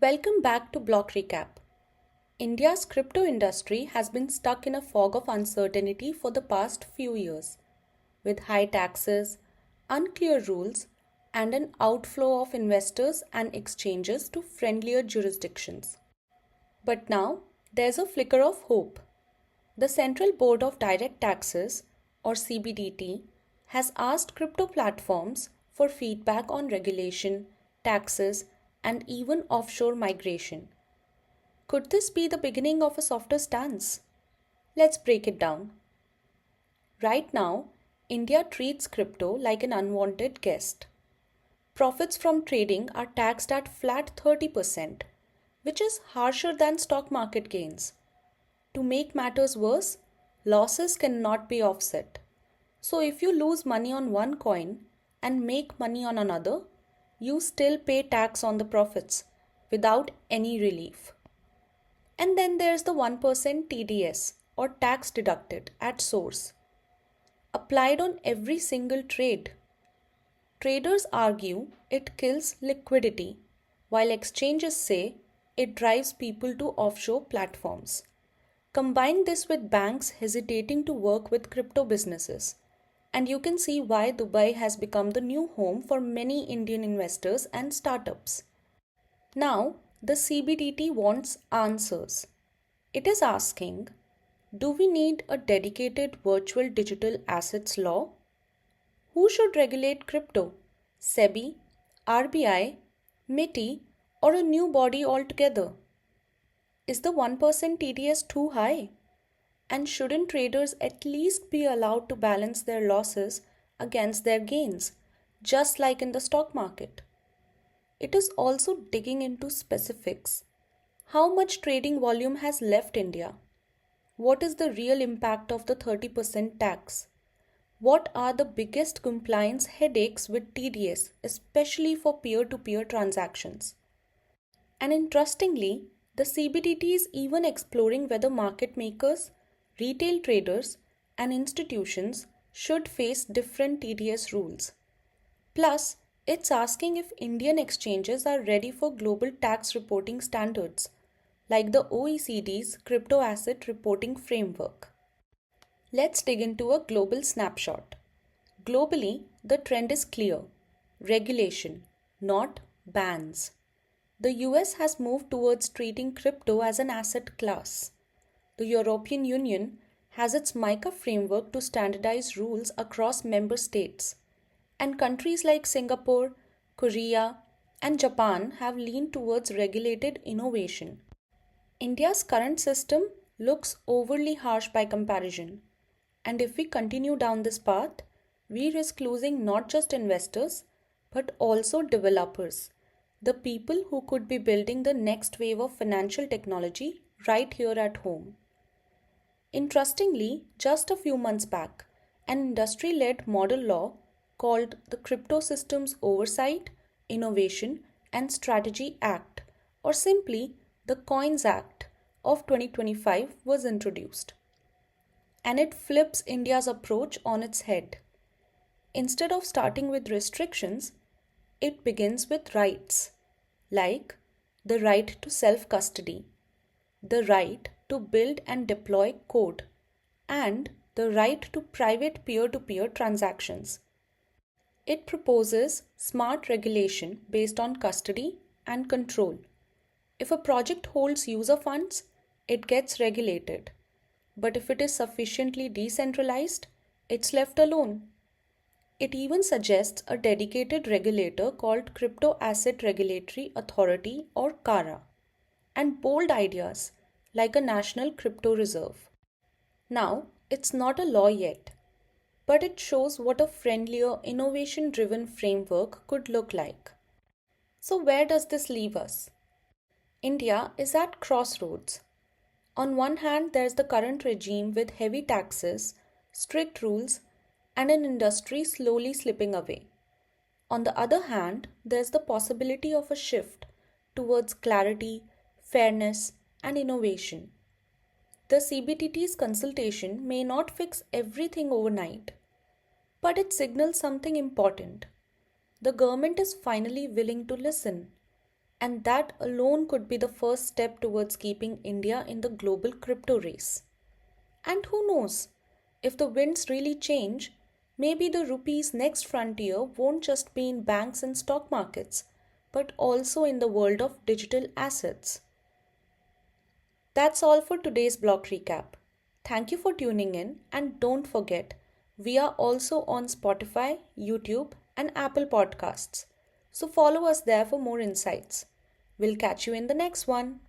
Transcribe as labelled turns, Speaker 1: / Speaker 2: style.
Speaker 1: Welcome back to Block Recap. India's crypto industry has been stuck in a fog of uncertainty for the past few years, with high taxes, unclear rules, and an outflow of investors and exchanges to friendlier jurisdictions. But now, there's a flicker of hope. The Central Board of Direct Taxes, or CBDT, has asked crypto platforms for feedback on regulation, taxes, and even offshore migration. Could this be the beginning of a softer stance? Let's break it down. Right now, India treats crypto like an unwanted guest. Profits from trading are taxed at flat 30%, which is harsher than stock market gains. To make matters worse, losses cannot be offset. So if you lose money on one coin and make money on another, you still pay tax on the profits without any relief. And then there's the 1% TDS, or tax deducted at source, applied on every single trade. Traders argue it kills liquidity, while exchanges say it drives people to offshore platforms. Combine this with banks hesitating to work with crypto businesses, and you can see why Dubai has become the new home for many Indian investors and startups. Now, the CBDT wants answers. It is asking, do we need a dedicated virtual digital assets law? Who should regulate crypto? SEBI, RBI, MITI, or a new body altogether? Is the 1% TDS too high? And shouldn't traders at least be allowed to balance their losses against their gains, just like in the stock market? It is also digging into specifics. How much trading volume has left India? What is the real impact of the 30% tax? What are the biggest compliance headaches with TDS, especially for peer-to-peer transactions? And interestingly, the CBDT is even exploring whether market makers, retail traders, and institutions should face different TDS rules. Plus, it's asking if Indian exchanges are ready for global tax reporting standards, like the OECD's Crypto Asset Reporting Framework. Let's dig into a global snapshot. Globally, the trend is clear: regulation, not bans. The US has moved towards treating crypto as an asset class. The European Union has its MiCA framework to standardize rules across member states, and countries like Singapore, Korea, and Japan have leaned towards regulated innovation. India's current system looks overly harsh by comparison, and if we continue down this path, we risk losing not just investors but also developers, the people who could be building the next wave of financial technology right here at home. Interestingly, just a few months back, an industry led model law called the Crypto Systems Oversight, Innovation and Strategy Act, or simply the Coins Act of 2025, was introduced. And it flips India's approach on its head. Instead of starting with restrictions, it begins with rights, like the right to self custody, the right to build and deploy code, and the right to private peer to peer transactions. It proposes smart regulation based on custody and control. If a project holds user funds, it gets regulated. But if it is sufficiently decentralized, it's left alone. It even suggests a dedicated regulator called Crypto Asset Regulatory Authority, or CARA, and bold ideas like a national crypto reserve. Now, it's not a law yet, but it shows what a friendlier, innovation driven framework could look like. So, where does this leave us? India is at crossroads. On one hand, there's the current regime with heavy taxes, strict rules, and an industry slowly slipping away. On the other hand, there's the possibility of a shift towards clarity, fairness, and innovation. The CBDT's consultation may not fix everything overnight, but it signals something important. The government is finally willing to listen. And that alone could be the first step towards keeping India in the global crypto race. And who knows, if the winds really change, maybe the rupee's next frontier won't just be in banks and stock markets, but also in the world of digital assets. That's all for today's block recap. Thank you for tuning in, and don't forget, we are also on Spotify, YouTube, and Apple Podcasts. So follow us there for more insights. We'll catch you in the next one.